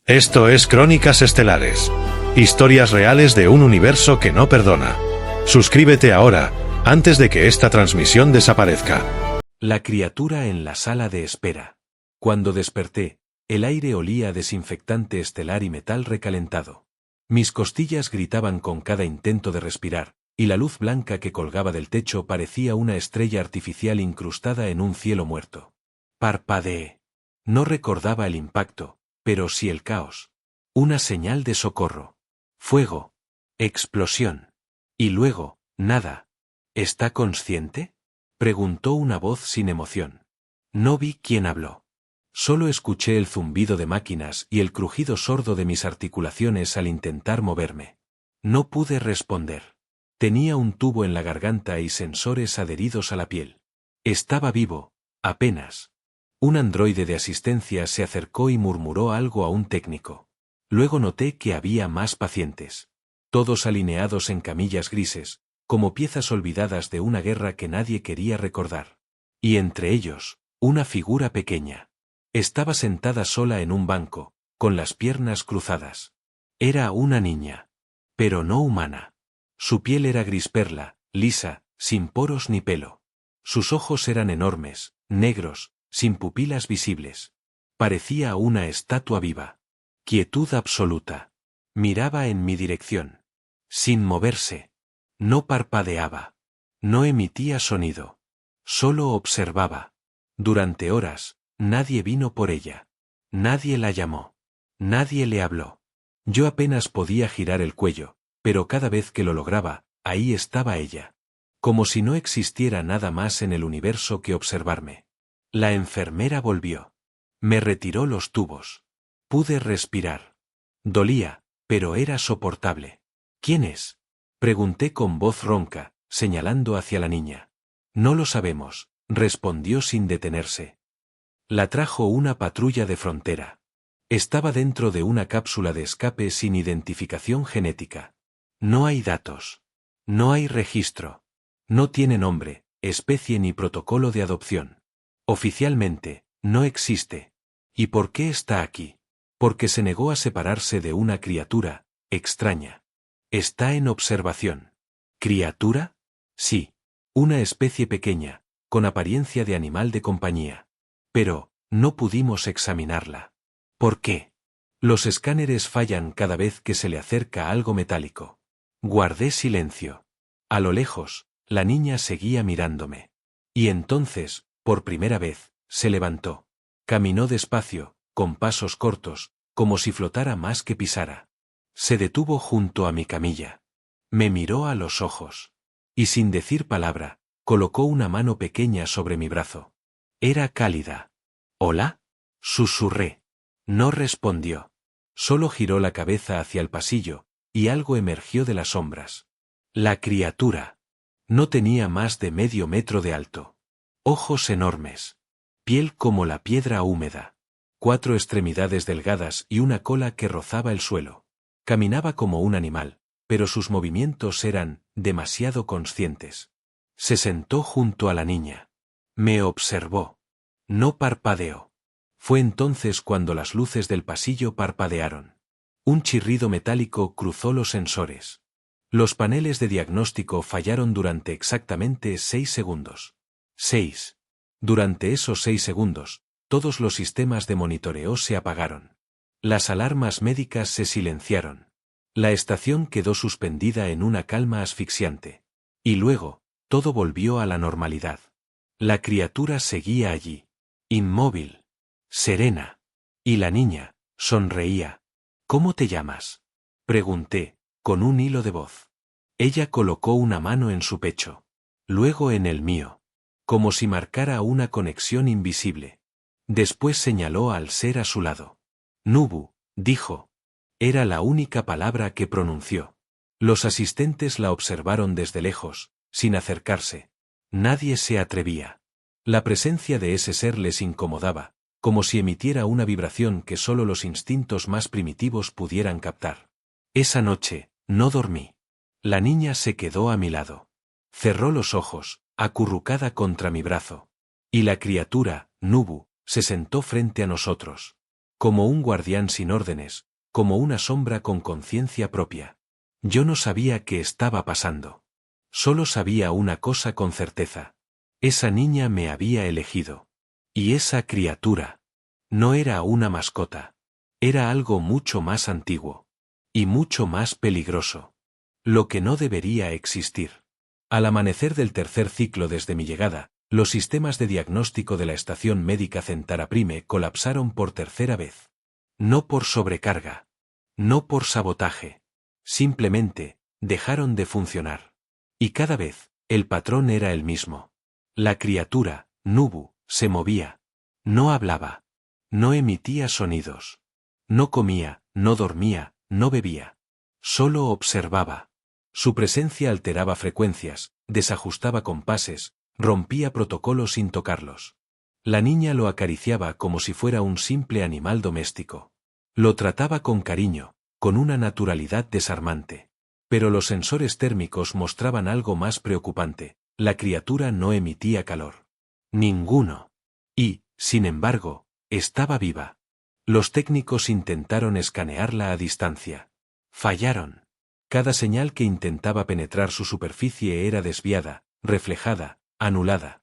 Esto es Crónicas Estelares. Historias reales de un universo que no perdona. Suscríbete ahora, antes de que esta transmisión desaparezca. La criatura en la sala de espera. Cuando desperté, el aire olía a desinfectante estelar y metal recalentado. Mis costillas gritaban con cada intento de respirar, y la luz blanca que colgaba del techo parecía una estrella artificial incrustada en un cielo muerto. Parpadeé. No recordaba el impacto, pero sí el caos. Una señal de socorro. Fuego. Explosión. Y luego, nada. ¿Está consciente?, preguntó una voz sin emoción. No vi quién habló. Solo escuché el zumbido de máquinas y el crujido sordo de mis articulaciones al intentar moverme. No pude responder. Tenía un tubo en la garganta y sensores adheridos a la piel. Estaba vivo, apenas. Un androide de asistencia se acercó y murmuró algo a un técnico. Luego noté que había más pacientes. Todos alineados en camillas grises, como piezas olvidadas de una guerra que nadie quería recordar. Y entre ellos, una figura pequeña. Estaba sentada sola en un banco, con las piernas cruzadas. Era una niña. Pero no humana. Su piel era gris perla, lisa, sin poros ni pelo. Sus ojos eran enormes, negros, sin pupilas visibles. Parecía una estatua viva. Quietud absoluta. Miraba en mi dirección. Sin moverse. No parpadeaba. No emitía sonido. Solo observaba. Durante horas, nadie vino por ella. Nadie la llamó. Nadie le habló. Yo apenas podía girar el cuello, pero cada vez que lo lograba, ahí estaba ella. Como si no existiera nada más en el universo que observarme. La enfermera volvió. Me retiró los tubos. Pude respirar. Dolía, pero era soportable. ¿Quién es?, pregunté con voz ronca, señalando hacia la niña. No lo sabemos, respondió sin detenerse. La trajo una patrulla de frontera. Estaba dentro de una cápsula de escape sin identificación genética. No hay datos. No hay registro. No tiene nombre, especie ni protocolo de adopción. Oficialmente, no existe. ¿Y por qué está aquí? Porque se negó a separarse de una criatura extraña. Está en observación. ¿Criatura? Sí. Una especie pequeña, con apariencia de animal de compañía. Pero, no pudimos examinarla. ¿Por qué? Los escáneres fallan cada vez que se le acerca algo metálico. Guardé silencio. A lo lejos, la niña seguía mirándome. Y entonces, por primera vez, se levantó. Caminó despacio, con pasos cortos, como si flotara más que pisara. Se detuvo junto a mi camilla. Me miró a los ojos. Y sin decir palabra, colocó una mano pequeña sobre mi brazo. Era cálida. ¿Hola?, susurré. No respondió. Solo giró la cabeza hacia el pasillo, y algo emergió de las sombras. La criatura. No tenía más de medio metro de alto. Ojos enormes. Piel como la piedra húmeda. 4 extremidades delgadas y una cola que rozaba el suelo. Caminaba como un animal, pero sus movimientos eran demasiado conscientes. Se sentó junto a la niña. Me observó. No parpadeó. Fue entonces cuando las luces del pasillo parpadearon. Un chirrido metálico cruzó los sensores. Los paneles de diagnóstico fallaron durante exactamente 6 segundos. 6. Durante esos 6 segundos, todos los sistemas de monitoreo se apagaron. Las alarmas médicas se silenciaron. La estación quedó suspendida en una calma asfixiante. Y luego, todo volvió a la normalidad. La criatura seguía allí. Inmóvil. Serena. Y la niña, sonreía. ¿Cómo te llamas?, pregunté, con un hilo de voz. Ella colocó una mano en su pecho. Luego en el mío. Como si marcara una conexión invisible. Después señaló al ser a su lado. Nubu, dijo. Era la única palabra que pronunció. Los asistentes la observaron desde lejos, sin acercarse. Nadie se atrevía. La presencia de ese ser les incomodaba, como si emitiera una vibración que solo los instintos más primitivos pudieran captar. Esa noche, no dormí. La niña se quedó a mi lado. Cerró los ojos, acurrucada contra mi brazo. Y la criatura, Nubu, se sentó frente a nosotros. como un guardián sin órdenes, como una sombra con conciencia propia. Yo no sabía qué estaba pasando. Solo sabía una cosa con certeza. Esa niña me había elegido. Y esa criatura no era una mascota. Era algo mucho más antiguo. Y mucho más peligroso. Lo que no debería existir. Al amanecer del tercer ciclo desde mi llegada, los sistemas de diagnóstico de la estación médica Centaura Prime colapsaron por tercera vez. No por sobrecarga. No por sabotaje. Simplemente, dejaron de funcionar. Y cada vez, el patrón era el mismo. La criatura, Nubu, se movía. No hablaba. No emitía sonidos. No comía, no dormía, no bebía. Solo observaba. Su presencia alteraba frecuencias, desajustaba compases, rompía protocolos sin tocarlos. La niña lo acariciaba como si fuera un simple animal doméstico. Lo trataba con cariño, con una naturalidad desarmante. Pero los sensores térmicos mostraban algo más preocupante. La criatura no emitía calor. Ninguno. Y, sin embargo, estaba viva. Los técnicos intentaron escanearla a distancia. Fallaron. Cada señal que intentaba penetrar su superficie era desviada, reflejada, anulada.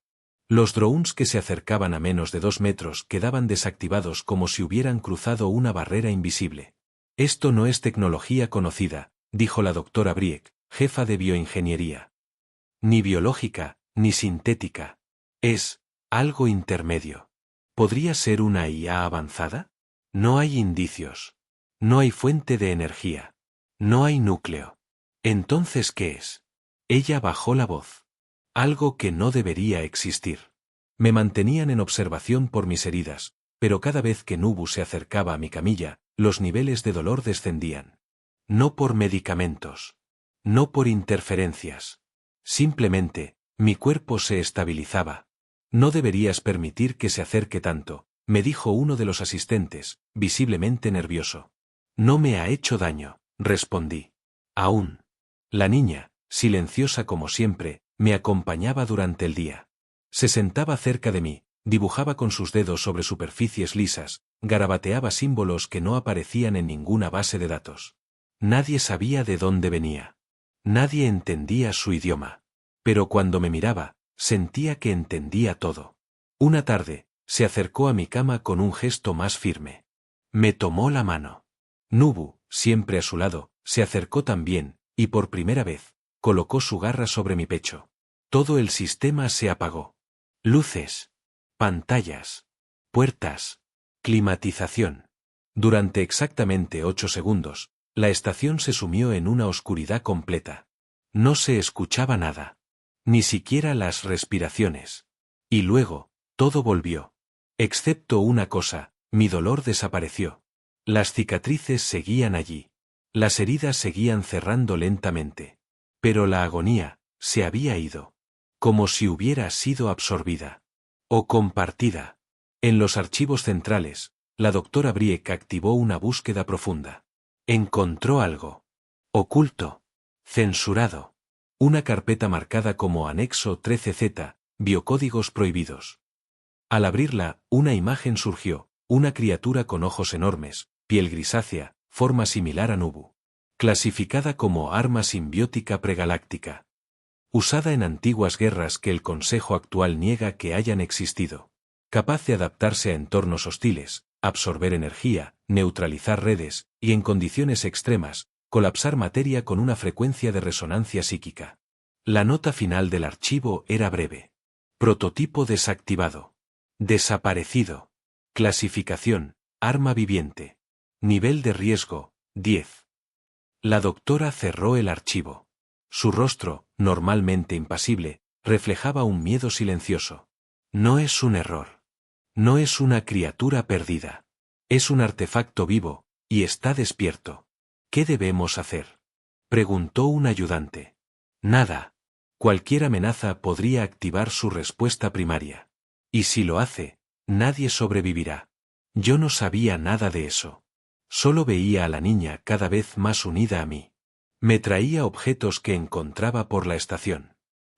Los drones que se acercaban a menos de 2 metros quedaban desactivados como si hubieran cruzado una barrera invisible. Esto no es tecnología conocida, dijo la doctora Briek, jefa de bioingeniería. Ni biológica, ni sintética. Es algo intermedio. ¿Podría ser una IA avanzada? No hay indicios. No hay fuente de energía. No hay núcleo. ¿Entonces qué es? Ella bajó la voz. Algo que no debería existir. Me mantenían en observación por mis heridas, pero cada vez que Nubu se acercaba a mi camilla, los niveles de dolor descendían. No por medicamentos. No por interferencias. Simplemente, mi cuerpo se estabilizaba. No deberías permitir que se acerque tanto, me dijo uno de los asistentes, visiblemente nervioso. No me ha hecho daño, respondí. Aún. La niña, silenciosa como siempre, me acompañaba durante el día. Se sentaba cerca de mí, dibujaba con sus dedos sobre superficies lisas, garabateaba símbolos que no aparecían en ninguna base de datos. Nadie sabía de dónde venía. Nadie entendía su idioma. Pero cuando me miraba, sentía que entendía todo. Una tarde, se acercó a mi cama con un gesto más firme. Me tomó la mano. Nubu, siempre a su lado, se acercó también, y por primera vez, colocó su garra sobre mi pecho. Todo el sistema se apagó. Luces. Pantallas. Puertas. Climatización. Durante exactamente 8 segundos, la estación se sumió en una oscuridad completa. No se escuchaba nada. Ni siquiera las respiraciones. Y luego, todo volvió. Excepto una cosa, mi dolor desapareció. Las cicatrices seguían allí. Las heridas seguían cerrando lentamente. Pero la agonía, se había ido. Como si hubiera sido absorbida. O compartida. En los archivos centrales, la doctora Briek activó una búsqueda profunda. Encontró algo. Oculto. Censurado. Una carpeta marcada como anexo 13Z, biocódigos prohibidos. Al abrirla, una imagen surgió, una criatura con ojos enormes, piel grisácea, forma similar a Nubu. Clasificada como arma simbiótica pregaláctica. Usada en antiguas guerras que el Consejo actual niega que hayan existido. Capaz de adaptarse a entornos hostiles, absorber energía, neutralizar redes, y en condiciones extremas, colapsar materia con una frecuencia de resonancia psíquica. La nota final del archivo era breve. Prototipo desactivado. Desaparecido. Clasificación, arma viviente. Nivel de riesgo, 10. La doctora cerró el archivo. Su rostro, normalmente impasible, reflejaba un miedo silencioso. No es un error. No es una criatura perdida. Es un artefacto vivo, y está despierto. ¿Qué debemos hacer? Preguntó un ayudante. Nada. Cualquier amenaza podría activar su respuesta primaria. Y si lo hace, nadie sobrevivirá. Yo no sabía nada de eso. Solo veía a la niña cada vez más unida a mí. Me traía objetos que encontraba por la estación.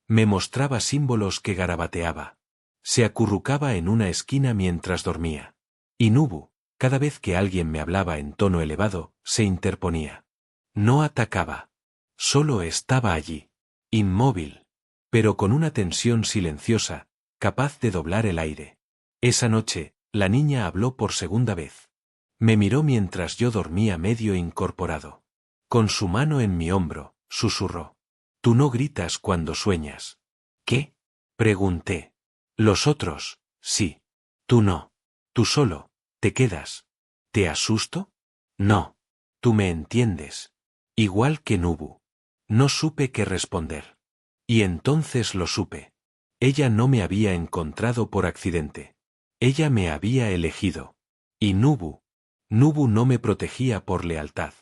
Me mostraba símbolos que garabateaba. Se acurrucaba en una esquina mientras dormía. Y Nubu, Cada vez que alguien me hablaba en tono elevado, se interponía. No atacaba. Solo estaba allí. Inmóvil. Pero con una tensión silenciosa, capaz de doblar el aire. Esa noche, la niña habló por segunda vez. Me miró mientras yo dormía medio incorporado. Con su mano en mi hombro, susurró. Tú no gritas cuando sueñas. ¿Qué? Pregunté. Los otros, sí. Tú no. Tú solo, te quedas. ¿Te asusto? No. Tú me entiendes. Igual que Nubu. No supe qué responder. Y entonces lo supe. Ella no me había encontrado por accidente. Ella me había elegido. Y Nubu no me protegía por lealtad.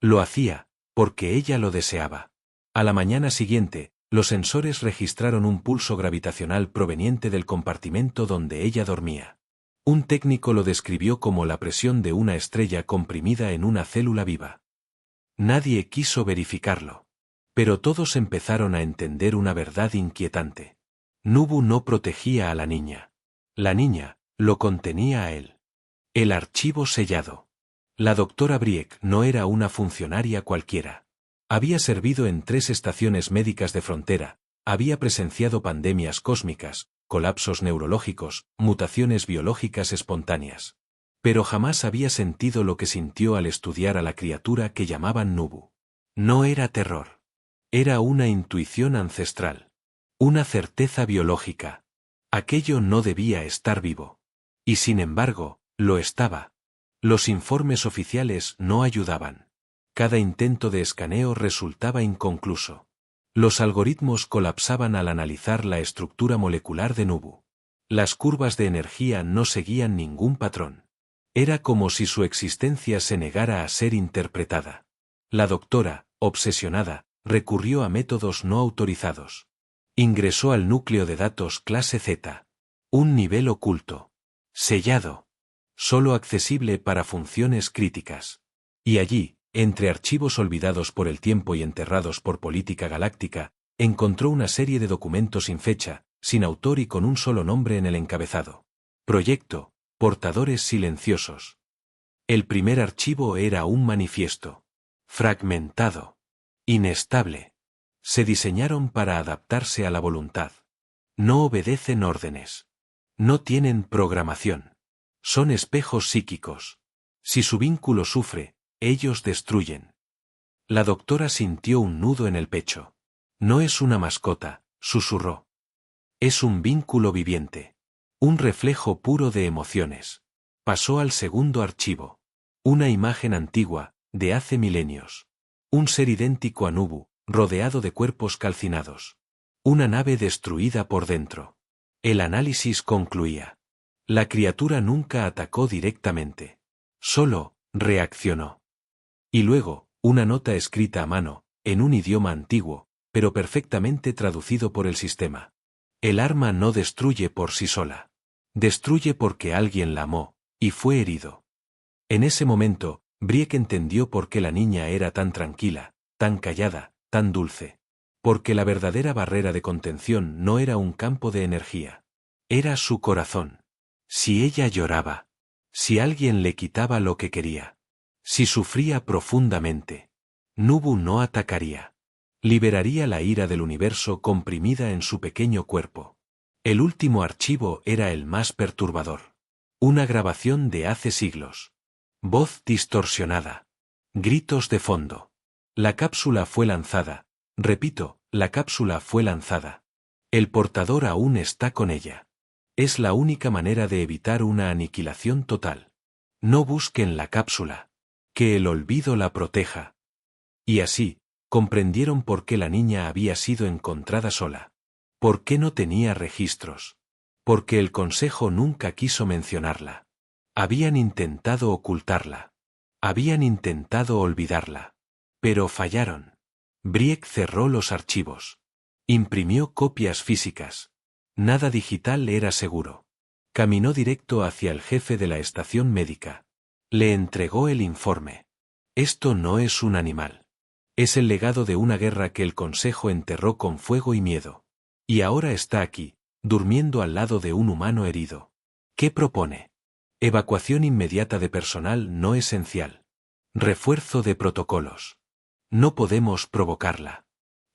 Lo hacía, porque ella lo deseaba. A la mañana siguiente, los sensores registraron un pulso gravitacional proveniente del compartimento donde ella dormía. Un técnico lo describió como la presión de una estrella comprimida en una célula viva. Nadie quiso verificarlo. Pero todos empezaron a entender una verdad inquietante. Nubu no protegía a la niña. La niña lo contenía a él. El archivo sellado. La doctora Briek no era una funcionaria cualquiera. Había servido en 3 estaciones médicas de frontera, había presenciado pandemias cósmicas, colapsos neurológicos, mutaciones biológicas espontáneas. Pero jamás había sentido lo que sintió al estudiar a la criatura que llamaban Nubu. No era terror. Era una intuición ancestral. Una certeza biológica. Aquello no debía estar vivo. Y sin embargo, lo estaba. Los informes oficiales no ayudaban. Cada intento de escaneo resultaba inconcluso. Los algoritmos colapsaban al analizar la estructura molecular de Nubu. Las curvas de energía no seguían ningún patrón. Era como si su existencia se negara a ser interpretada. La doctora, obsesionada, recurrió a métodos no autorizados. Ingresó al núcleo de datos clase Z. Un nivel oculto. Sellado. Solo accesible para funciones críticas. Y allí, entre archivos olvidados por el tiempo y enterrados por política galáctica, encontró una serie de documentos sin fecha, sin autor y con un solo nombre en el encabezado. Proyecto, portadores silenciosos. El primer archivo era un manifiesto. Fragmentado. Inestable. Se diseñaron para adaptarse a la voluntad. No obedecen órdenes. No tienen programación. Son espejos psíquicos. Si su vínculo sufre, ellos destruyen. La doctora sintió un nudo en el pecho. No es una mascota, susurró. Es un vínculo viviente. Un reflejo puro de emociones. Pasó al segundo archivo. Una imagen antigua, de hace milenios. Un ser idéntico a Nubu, rodeado de cuerpos calcinados. Una nave destruida por dentro. El análisis concluía. La criatura nunca atacó directamente. Solo, reaccionó. Y luego, una nota escrita a mano, en un idioma antiguo, pero perfectamente traducido por el sistema. El arma no destruye por sí sola. Destruye porque alguien la amó, y fue herido. En ese momento, Briek entendió por qué la niña era tan tranquila, tan callada, tan dulce. Porque la verdadera barrera de contención no era un campo de energía. Era su corazón. Si ella lloraba. Si alguien le quitaba lo que quería. Si sufría profundamente. Nubu no atacaría. Liberaría la ira del universo comprimida en su pequeño cuerpo. El último archivo era el más perturbador. Una grabación de hace siglos. Voz distorsionada. Gritos de fondo. La cápsula fue lanzada. Repito, la cápsula fue lanzada. El portador aún está con ella. Es la única manera de evitar una aniquilación total. No busquen la cápsula. Que el olvido la proteja. Y así, comprendieron por qué la niña había sido encontrada sola. ¿Por qué no tenía registros? Porque el consejo nunca quiso mencionarla. Habían intentado ocultarla. Habían intentado olvidarla. Pero fallaron. Briek cerró los archivos. Imprimió copias físicas. Nada digital era seguro. Caminó directo hacia el jefe de la estación médica. Le entregó el informe. Esto no es un animal. Es el legado de una guerra que el Consejo enterró con fuego y miedo. Y ahora está aquí, durmiendo al lado de un humano herido. ¿Qué propone? Evacuación inmediata de personal no esencial. Refuerzo de protocolos. No podemos provocarla.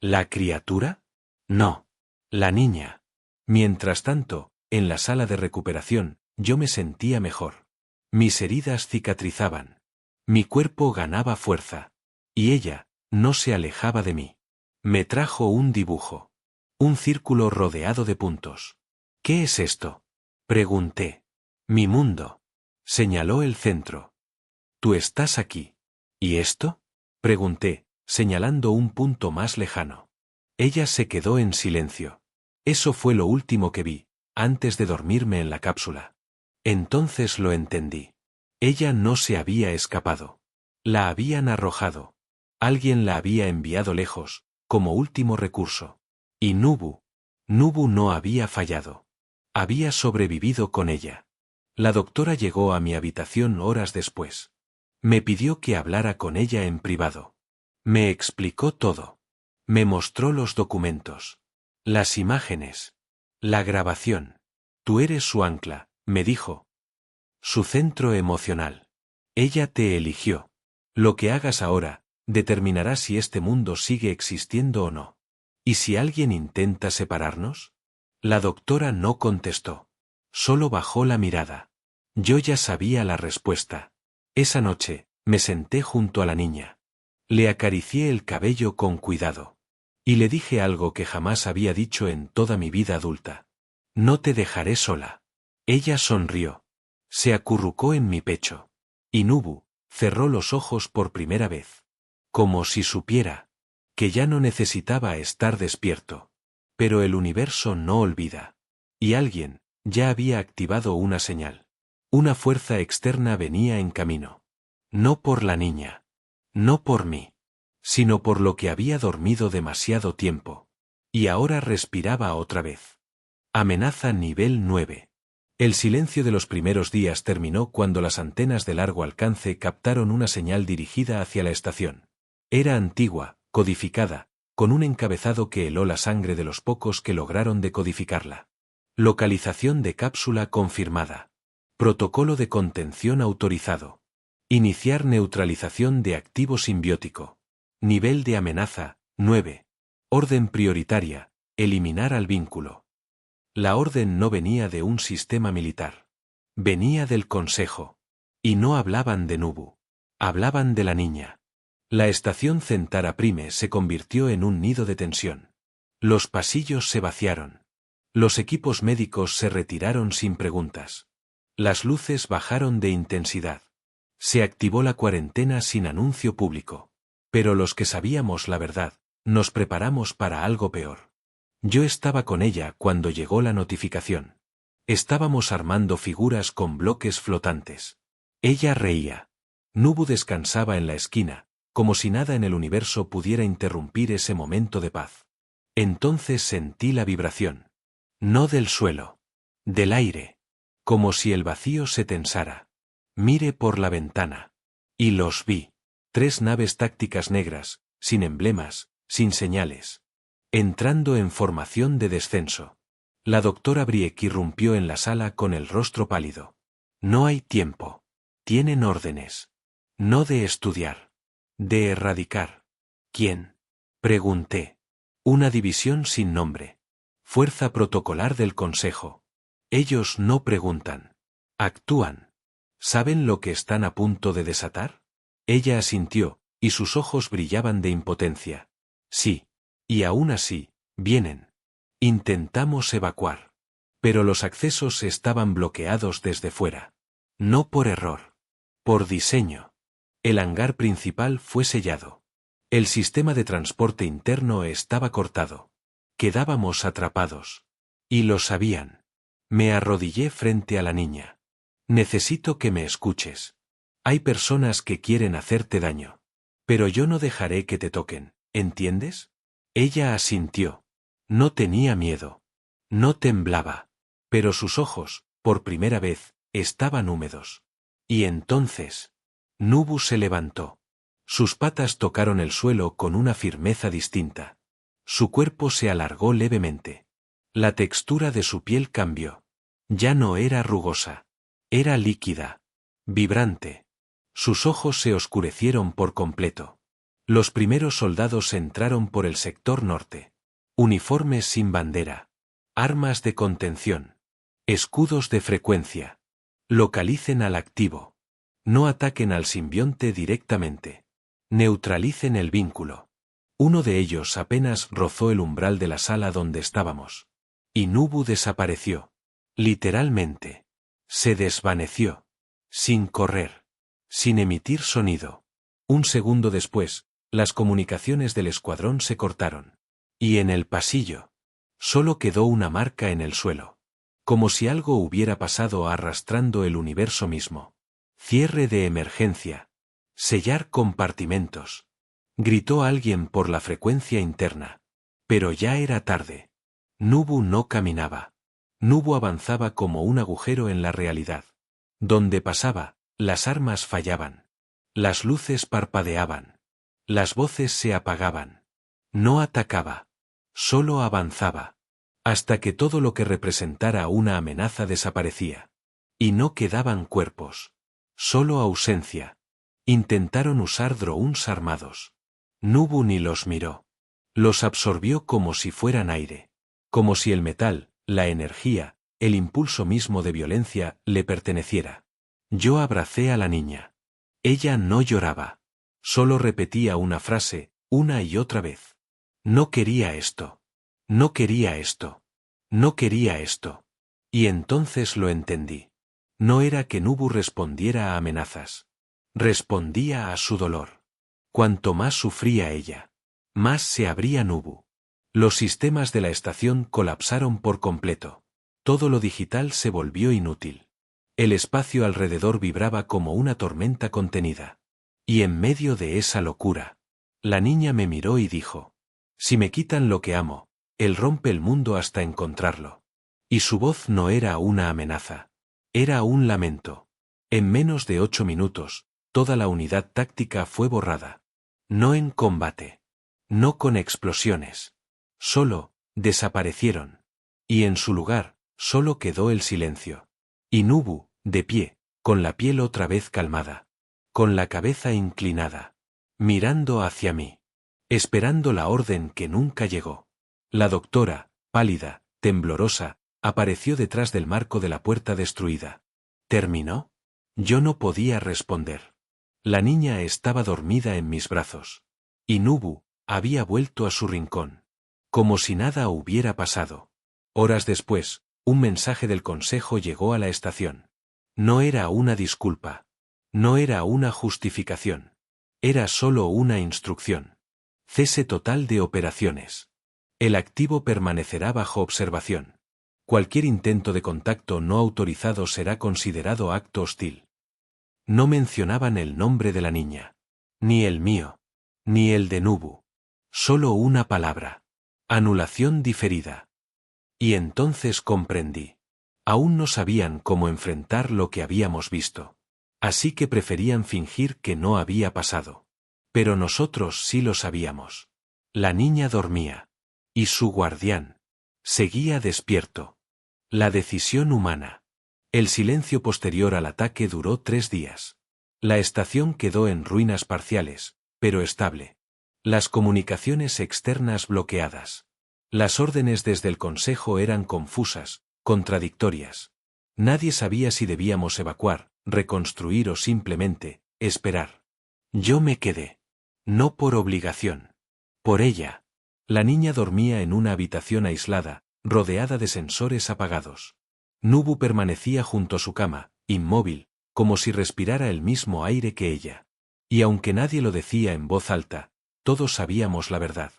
¿La criatura? No. La niña. Mientras tanto, en la sala de recuperación, yo me sentía mejor. Mis heridas cicatrizaban. Mi cuerpo ganaba fuerza. Y ella no se alejaba de mí. Me trajo un dibujo. Un círculo rodeado de puntos. ¿Qué es esto? Pregunté. Mi mundo. Señaló el centro. Tú estás aquí. ¿Y esto? Pregunté, señalando un punto más lejano. Ella se quedó en silencio. Eso fue lo último que vi, antes de dormirme en la cápsula. Entonces lo entendí. Ella no se había escapado. La habían arrojado. Alguien la había enviado lejos, como último recurso. Y Nubu no había fallado. Había sobrevivido con ella. La doctora llegó a mi habitación horas después. Me pidió que hablara con ella en privado. Me explicó todo. Me mostró los documentos. Las imágenes. La grabación. Tú eres su ancla, me dijo. Su centro emocional. Ella te eligió. Lo que hagas ahora, determinará si este mundo sigue existiendo o no. ¿Y si alguien intenta separarnos? La doctora no contestó. Solo bajó la mirada. Yo ya sabía la respuesta. Esa noche, me senté junto a la niña. Le acaricié el cabello con cuidado. Y le dije algo que jamás había dicho en toda mi vida adulta. No te dejaré sola. Ella sonrió. Se acurrucó en mi pecho. Y Nubu cerró los ojos por primera vez. Como si supiera que ya no necesitaba estar despierto. Pero el universo no olvida. Y alguien ya había activado una señal. Una fuerza externa venía en camino. No por la niña. No por mí. Sino por lo que había dormido demasiado tiempo. Y ahora respiraba otra vez. Amenaza nivel 9. El silencio de los primeros días terminó cuando las antenas de largo alcance captaron una señal dirigida hacia la estación. Era antigua, codificada, con un encabezado que heló la sangre de los pocos que lograron decodificarla. Localización de cápsula confirmada. Protocolo de contención autorizado. Iniciar neutralización de activo simbiótico. Nivel de amenaza, 9. Orden prioritaria, eliminar al vínculo. La orden no venía de un sistema militar. Venía del Consejo. Y no hablaban de Nubu. Hablaban de la niña. La estación Centara Prime se convirtió en un nido de tensión. Los pasillos se vaciaron. Los equipos médicos se retiraron sin preguntas. Las luces bajaron de intensidad. Se activó la cuarentena sin anuncio público. Pero los que sabíamos la verdad, nos preparamos para algo peor. Yo estaba con ella cuando llegó la notificación. Estábamos armando figuras con bloques flotantes. Ella reía. Nubu descansaba en la esquina, como si nada en el universo pudiera interrumpir ese momento de paz. Entonces sentí la vibración. No del suelo. Del aire. Como si el vacío se tensara. Miré por la ventana. Y los vi. 3 naves tácticas negras, sin emblemas, sin señales. Entrando en formación de descenso. La doctora Briek irrumpió en la sala con el rostro pálido. No hay tiempo. Tienen órdenes. No de estudiar. De erradicar. ¿Quién? Pregunté. Una división sin nombre. Fuerza protocolar del Consejo. Ellos no preguntan. Actúan. ¿Saben lo que están a punto de desatar? Ella asintió, y sus ojos brillaban de impotencia. Sí. Y aún así, vienen. Intentamos evacuar. Pero los accesos estaban bloqueados desde fuera. No por error. Por diseño. El hangar principal fue sellado. El sistema de transporte interno estaba cortado. Quedábamos atrapados. Y lo sabían. Me arrodillé frente a la niña. Necesito que me escuches. Hay personas que quieren hacerte daño. Pero yo no dejaré que te toquen, ¿entiendes? Ella asintió. No tenía miedo. No temblaba. Pero sus ojos, por primera vez, estaban húmedos. Y entonces, Nubu se levantó. Sus patas tocaron el suelo con una firmeza distinta. Su cuerpo se alargó levemente. La textura de su piel cambió. Ya no era rugosa. Era líquida. Vibrante. Sus ojos se oscurecieron por completo. Los primeros soldados entraron por el sector norte. Uniformes sin bandera. Armas de contención. Escudos de frecuencia. Localicen al activo. No ataquen al simbionte directamente. Neutralicen el vínculo. Uno de ellos apenas rozó el umbral de la sala donde estábamos. Y Nubu desapareció. Literalmente. Se desvaneció. Sin correr. Sin emitir sonido. Un segundo después, las comunicaciones del escuadrón se cortaron. Y en el pasillo. Solo quedó una marca en el suelo. Como si algo hubiera pasado arrastrando el universo mismo. Cierre de emergencia. Sellar compartimentos. Gritó alguien por la frecuencia interna. Pero ya era tarde. Nubu no caminaba. Nubu avanzaba como un agujero en la realidad. Donde pasaba, las armas fallaban. Las luces parpadeaban. Las voces se apagaban. No atacaba. Solo avanzaba. Hasta que todo lo que representara una amenaza desaparecía. Y no quedaban cuerpos. Solo ausencia. Intentaron usar drones armados. Nubu ni los miró. Los absorbió como si fueran aire. Como si el metal, la energía, el impulso mismo de violencia, le perteneciera. Yo abracé a la niña. Ella no lloraba. Solo repetía una frase, una y otra vez. No quería esto. No quería esto. No quería esto. Y entonces lo entendí. No era que Nubu respondiera a amenazas. Respondía a su dolor. Cuanto más sufría ella, más se abría Nubu. Los sistemas de la estación colapsaron por completo. Todo lo digital se volvió inútil. El espacio alrededor vibraba como una tormenta contenida. Y en medio de esa locura, la niña me miró y dijo: si me quitan lo que amo, él rompe el mundo hasta encontrarlo. Y su voz no era una amenaza. Era un lamento. En menos de 8 minutos, toda la unidad táctica fue borrada. No en combate. No con explosiones. Solo, desaparecieron. Y en su lugar, solo quedó el silencio. Y Nubu, de pie, con la piel otra vez calmada. Con la cabeza inclinada. Mirando hacia mí. Esperando la orden que nunca llegó. La doctora, pálida, temblorosa, apareció detrás del marco de la puerta destruida. ¿Terminó? Yo no podía responder. La niña estaba dormida en mis brazos. Y Nubu había vuelto a su rincón. Como si nada hubiera pasado. Horas después, un mensaje del consejo llegó a la estación. No era una disculpa. No era una justificación. Era solo una instrucción. Cese total de operaciones. El activo permanecerá bajo observación. Cualquier intento de contacto no autorizado será considerado acto hostil. No mencionaban el nombre de la niña. Ni el mío. Ni el de Nubu. Solo una palabra. Anulación diferida. Y entonces comprendí. Aún no sabían cómo enfrentar lo que habíamos visto. Así que preferían fingir que no había pasado. Pero nosotros sí lo sabíamos. La niña dormía. Y su guardián seguía despierto. La decisión humana. El silencio posterior al ataque duró 3 días. La estación quedó en ruinas parciales, pero estable. Las comunicaciones externas bloqueadas. Las órdenes desde el consejo eran confusas, contradictorias. Nadie sabía si debíamos evacuar, reconstruir o simplemente esperar. Yo me quedé. No por obligación. Por ella. La niña dormía en una habitación aislada, rodeada de sensores apagados. Nubu permanecía junto a su cama, inmóvil, como si respirara el mismo aire que ella. Y aunque nadie lo decía en voz alta, todos sabíamos la verdad.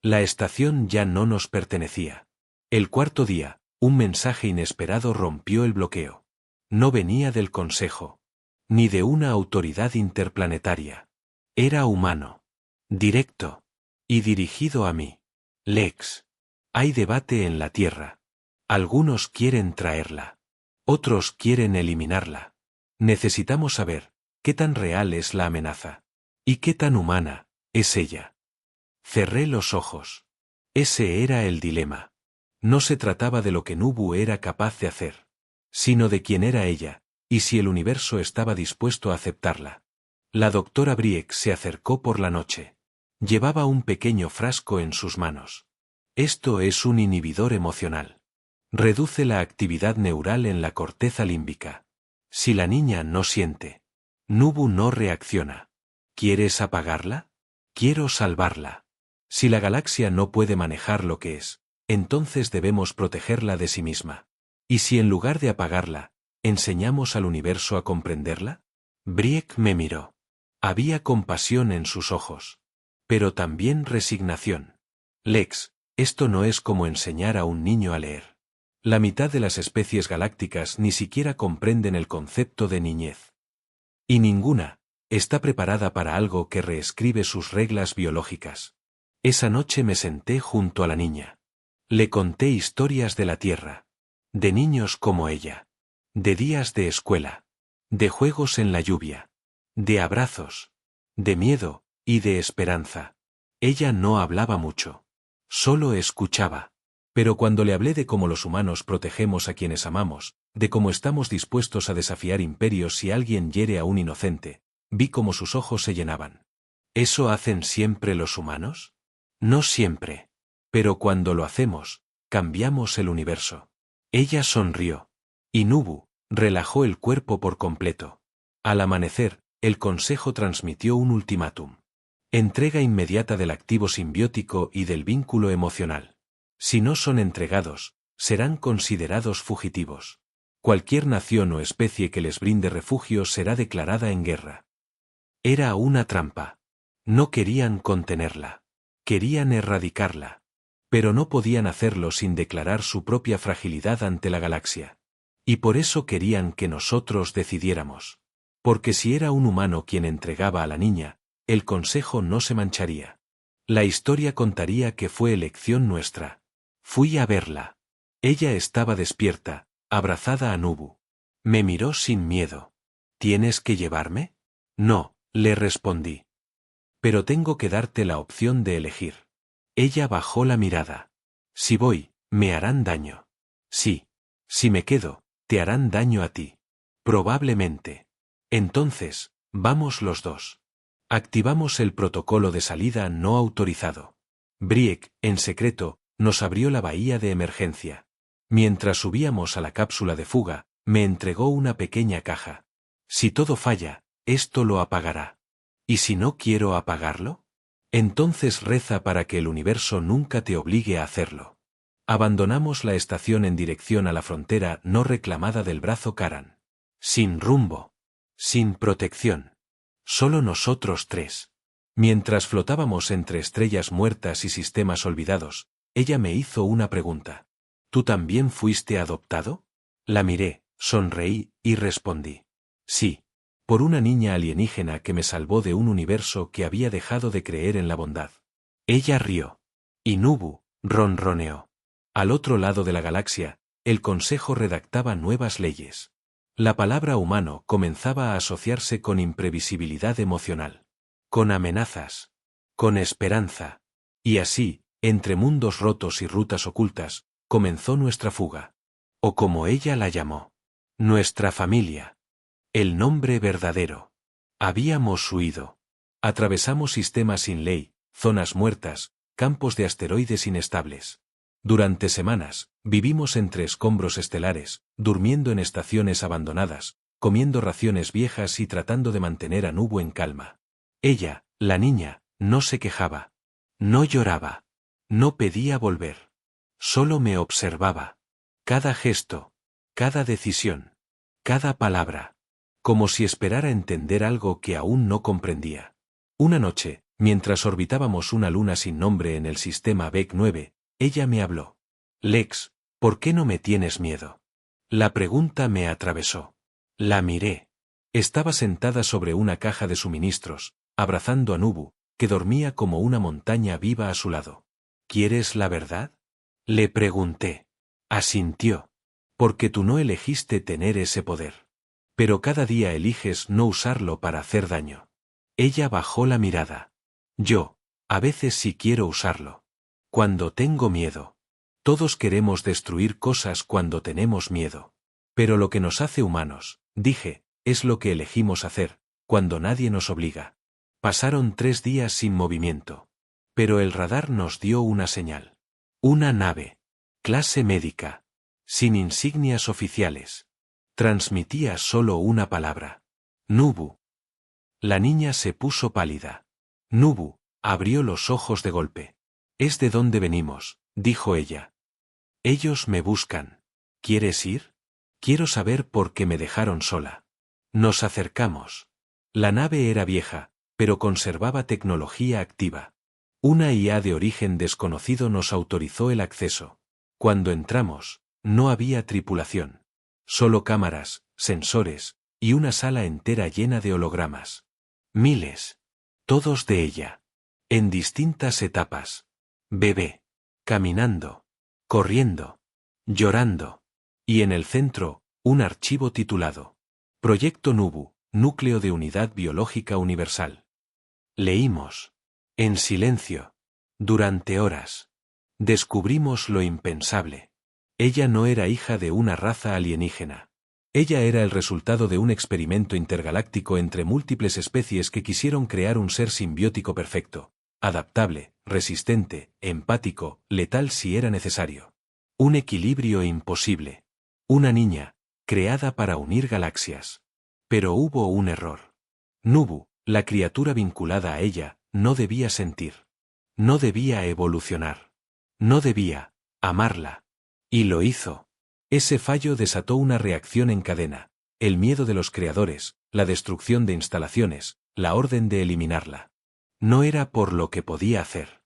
La estación ya no nos pertenecía. El 4.º día, un mensaje inesperado rompió el bloqueo. No venía del consejo. Ni de una autoridad interplanetaria. Era humano. Directo. Y dirigido a mí. Lex. Hay debate en la Tierra. Algunos quieren traerla. Otros quieren eliminarla. Necesitamos saber qué tan real es la amenaza. Y qué tan humana es ella. Cerré los ojos. Ese era el dilema. No se trataba de lo que Nubu era capaz de hacer, sino de quién era ella, ¿Y si el universo estaba dispuesto a aceptarla? La doctora Briek se acercó por la noche. Llevaba un pequeño frasco en sus manos. Esto es un inhibidor emocional. Reduce la actividad neural en la corteza límbica. Si la niña no siente, Nubu no reacciona. ¿Quieres apagarla? Quiero salvarla. Si la galaxia no puede manejar lo que es, entonces debemos protegerla de sí misma. ¿Y si en lugar de apagarla, enseñamos al universo a comprenderla? Briek me miró. Había compasión en sus ojos. Pero también resignación. Lex, esto no es como enseñar a un niño a leer. La mitad de las especies galácticas ni siquiera comprenden el concepto de niñez. Y ninguna está preparada para algo que reescribe sus reglas biológicas. Esa noche me senté junto a la niña. Le conté historias de la Tierra. De niños como ella. De días de escuela. De juegos en la lluvia. De abrazos. De miedo, y de esperanza. Ella no hablaba mucho. Solo escuchaba. Pero cuando le hablé de cómo los humanos protegemos a quienes amamos, de cómo estamos dispuestos a desafiar imperios si alguien hiere a un inocente, vi cómo sus ojos se llenaban. ¿Eso hacen siempre los humanos? No siempre. Pero cuando lo hacemos, cambiamos el universo. Ella sonrió. Y Nubu relajó el cuerpo por completo. Al amanecer, el consejo transmitió un ultimátum. Entrega inmediata del activo simbiótico y del vínculo emocional. Si no son entregados, serán considerados fugitivos. Cualquier nación o especie que les brinde refugio será declarada en guerra. Era una trampa. No querían contenerla. Querían erradicarla. Pero no podían hacerlo sin declarar su propia fragilidad ante la galaxia. Y por eso querían que nosotros decidiéramos. Porque si era un humano quien entregaba a la niña, el consejo no se mancharía. La historia contaría que fue elección nuestra. Fui a verla. Ella estaba despierta, abrazada a Nubu. Me miró sin miedo. ¿Tienes que llevarme? No, le respondí. Pero tengo que darte la opción de elegir. Ella bajó la mirada. Si voy, me harán daño. Sí. Si me quedo, te harán daño a ti. Probablemente. Entonces, vamos los dos. Activamos el protocolo de salida no autorizado. Briek, en secreto, nos abrió la bahía de emergencia. Mientras subíamos a la cápsula de fuga, me entregó una pequeña caja. Si todo falla, esto lo apagará. ¿Y si no quiero apagarlo? Entonces reza para que el universo nunca te obligue a hacerlo. Abandonamos la estación en dirección a la frontera no reclamada del brazo Karan. Sin rumbo. Sin protección. Solo nosotros tres. Mientras flotábamos entre estrellas muertas y sistemas olvidados, ella me hizo una pregunta. ¿Tú también fuiste adoptado? La miré, sonreí y respondí. Sí. Por una niña alienígena que me salvó de un universo que había dejado de creer en la bondad. Ella rió. Y Nubu ronroneó. Al otro lado de la galaxia, el Consejo redactaba nuevas leyes. La palabra humano comenzaba a asociarse con imprevisibilidad emocional. Con amenazas. Con esperanza. Y así, entre mundos rotos y rutas ocultas, comenzó nuestra fuga. O como ella la llamó. Nuestra familia. El nombre verdadero. Habíamos huido. Atravesamos sistemas sin ley, zonas muertas, campos de asteroides inestables. Durante semanas, vivimos entre escombros estelares, durmiendo en estaciones abandonadas, comiendo raciones viejas y tratando de mantener a Nubu en calma. Ella, la niña, no se quejaba. No lloraba. No pedía volver. Solo me observaba. Cada gesto. Cada decisión. Cada palabra. Como si esperara entender algo que aún no comprendía. Una noche, mientras orbitábamos una luna sin nombre en el sistema Beck 9, ella me habló. Lex, ¿por qué no me tienes miedo? La pregunta me atravesó. La miré. Estaba sentada sobre una caja de suministros, abrazando a Nubu, que dormía como una montaña viva a su lado. ¿Quieres la verdad? Le pregunté. Asintió. Porque tú no elegiste tener ese poder. Pero cada día eliges no usarlo para hacer daño. Ella bajó la mirada. Yo, a veces sí quiero usarlo. Cuando tengo miedo. Todos queremos destruir cosas cuando tenemos miedo. Pero lo que nos hace humanos, Dije, es lo que elegimos hacer, cuando nadie nos obliga. Pasaron 3 días sin movimiento. Pero el radar nos dio una señal. Una nave. Clase médica. Sin insignias oficiales. Transmitía solo una palabra. Nubu. La niña se puso pálida. Nubu abrió los ojos de golpe. Es de donde venimos, dijo ella. Ellos me buscan. ¿Quieres ir? Quiero saber por qué me dejaron sola. Nos acercamos. La nave era vieja, pero conservaba tecnología activa. Una IA de origen desconocido nos autorizó el acceso. Cuando entramos, no había tripulación. Solo cámaras, sensores, y una sala entera llena de hologramas. Miles. Todos de ella. En distintas etapas. Bebé. Caminando. Corriendo. Llorando. Y en el centro, un archivo titulado Proyecto Nubu, Núcleo de Unidad Biológica Universal. Leímos. En silencio. Durante horas. Descubrimos lo impensable. Ella no era hija de una raza alienígena. Ella era el resultado de un experimento intergaláctico entre múltiples especies que quisieron crear un ser simbiótico perfecto, adaptable, resistente, empático, letal si era necesario. Un equilibrio imposible. Una niña, creada para unir galaxias. Pero hubo un error. Nubu, la criatura vinculada a ella, no debía sentir. No debía evolucionar. No debía amarla. Y lo hizo. Ese fallo desató una reacción en cadena, el miedo de los creadores, la destrucción de instalaciones, la orden de eliminarla. No era por lo que podía hacer.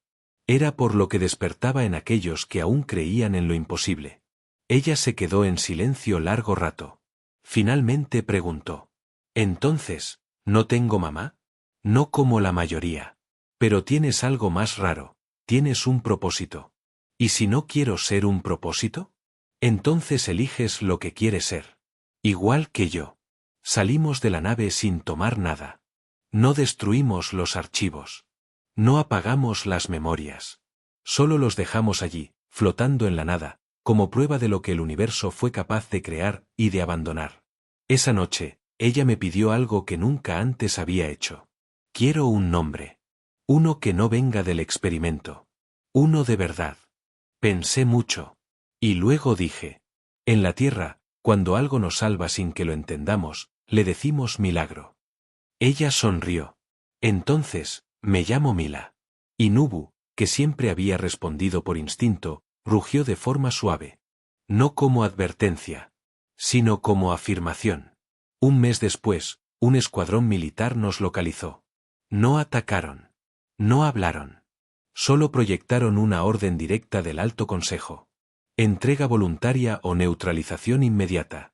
Era por lo que despertaba en aquellos que aún creían en lo imposible. Ella se quedó en silencio largo rato. Finalmente preguntó. Entonces, ¿no tengo mamá? No como la mayoría. Pero tienes algo más raro, tienes un propósito. ¿Y si no quiero ser un propósito? Entonces eliges lo que quieres ser. Igual que yo. Salimos de la nave sin tomar nada. No destruimos los archivos. No apagamos las memorias. Solo los dejamos allí, flotando en la nada, como prueba de lo que el universo fue capaz de crear y de abandonar. Esa noche, ella me pidió algo que nunca antes había hecho. Quiero un nombre. Uno que no venga del experimento. Uno de verdad. Pensé mucho. Y luego dije. En la Tierra, cuando algo nos salva sin que lo entendamos, le decimos milagro. Ella sonrió. Entonces, me llamo Mila. Y Nubu, que siempre había respondido por instinto, rugió de forma suave. No como advertencia, sino como afirmación. Un mes después, un escuadrón militar nos localizó. No atacaron. No hablaron. Solo proyectaron una orden directa del Alto Consejo. Entrega voluntaria o neutralización inmediata.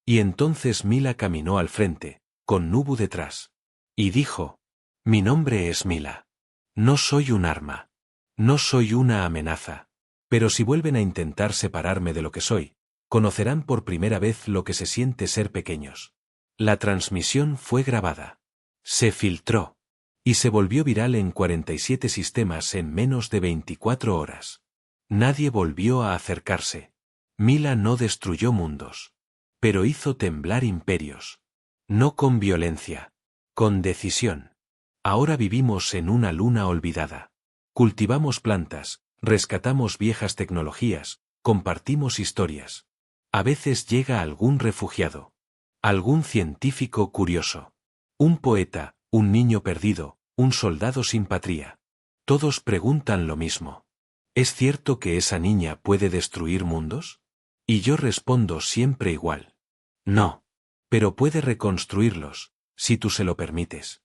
Y entonces Mila caminó al frente, con Nubu detrás. Y dijo, mi nombre es Mila. No soy un arma. No soy una amenaza. Pero si vuelven a intentar separarme de lo que soy, conocerán por primera vez lo que se siente ser pequeños. La transmisión fue grabada. Se filtró. Y se volvió viral en 47 sistemas en menos de 24 horas. Nadie volvió a acercarse. Mila no destruyó mundos. Pero hizo temblar imperios. No con violencia. Con decisión. Ahora vivimos en una luna olvidada. Cultivamos plantas, rescatamos viejas tecnologías, compartimos historias. A veces llega algún refugiado. Algún científico curioso. Un poeta, un niño perdido, un soldado sin patria. Todos preguntan lo mismo. ¿Es cierto que esa niña puede destruir mundos? Y yo respondo siempre igual. No. Pero puede reconstruirlos, si tú se lo permites.